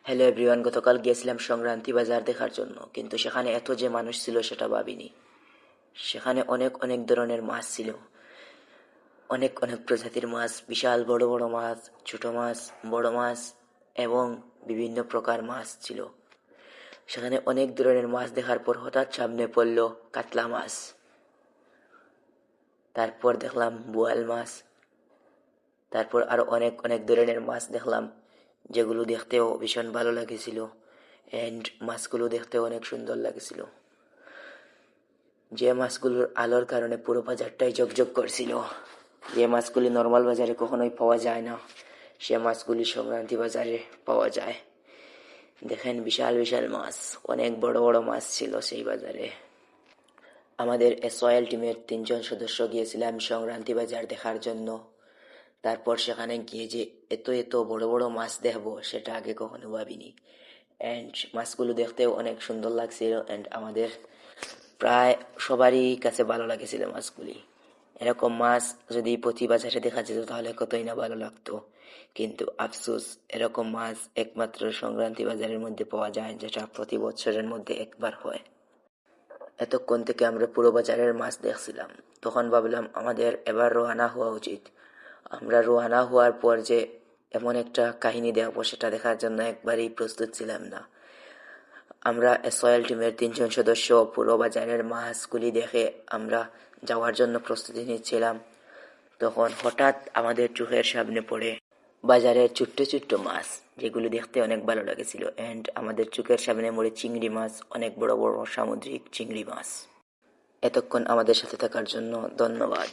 Hello everyone, গতকাল গিয়েছিলাম সংক্রান্তি বাজার দেখার জন্য, কিন্তু সেখানে এত যে মানুষ ছিল সেটা ভাবিনি। সেখানে অনেক অনেক ধরনের মাছ ছিল, অনেক অনেক প্রজাতির মাছ, বিশাল বড় বড় মাছ, ছোট মাছ, বড় মাছ এবং বিভিন্ন প্রকার মাছ ছিল। সেখানে অনেক ধরনের মাছ দেখার পর হঠাৎ সামনে পড়ল কাতলা মাছ, তারপর দেখলাম বোয়াল মাছ, তারপর আরো অনেক অনেক ধরনের মাছ দেখলাম, যেগুলো দেখতেও ভীষণ ভালো লাগেছিল এন্ড মাছগুলো দেখতেও অনেক সুন্দর লাগেছিল। যে মাছগুলোর আলোর কারণে পুরো বাজারটাই ঝকঝক করছিল, যে মাছগুলি নর্মাল বাজারে কখনোই পাওয়া যায় না, সে মাছগুলি সংক্রান্তি বাজারে পাওয়া যায়। দেখেন বিশাল বিশাল মাছ, অনেক বড় বড় মাছ ছিল সেই বাজারে। আমাদের এসওয়াইএল টিমের 3 জন সদস্য গিয়েছিলাম সংক্রান্তি বাজার দেখার জন্য। তারপর সেখানে গিয়ে যে এত এত বড় বড় মাছ দেখবো সেটা আগে কখনো ভাবিনি। অ্যান্ড মাছগুলো দেখতেও অনেক সুন্দর লাগছিল অ্যান্ড আমাদের প্রায় সবারই কাছে ভালো লাগেছিল মাছগুলি। এরকম মাছ যদি প্রতি বাজারে দেখা যেত তাহলে কতই না ভালো লাগতো, কিন্তু আফসোস এরকম মাছ একমাত্র সংক্রান্তি বাজারের মধ্যে পাওয়া যায়, যেটা প্রতি বছরের মধ্যে একবার হয়। এতক্ষণ থেকে আমরা পুরো বাজারের মাছ দেখছিলাম, তখন ভাবলাম আমাদের এবার রওনা হওয়া উচিত। আমরা রওনা হওয়ার পর যে এমন একটা কাহিনী দেখবো সেটা দেখার জন্য একবারই প্রস্তুত ছিলাম না। আমরা এসওয়াইএল টিমের 3 জন সদস্য পুরো বাজারের মাছগুলি দেখে আমরা যাওয়ার জন্য প্রস্তুতি নিচ্ছিলাম। তখন হঠাৎ আমাদের চোখের সামনে পড়ে বাজারের ছোট্ট ছোট্ট মাছ, যেগুলো দেখতে অনেক ভালো লাগেছিল অ্যান্ড আমাদের চোখের সামনে পড়ে চিংড়ি মাছ, অনেক বড় বড় সামুদ্রিক চিংড়ি মাছ। এতক্ষণ আমাদের সাথে থাকার জন্য ধন্যবাদ।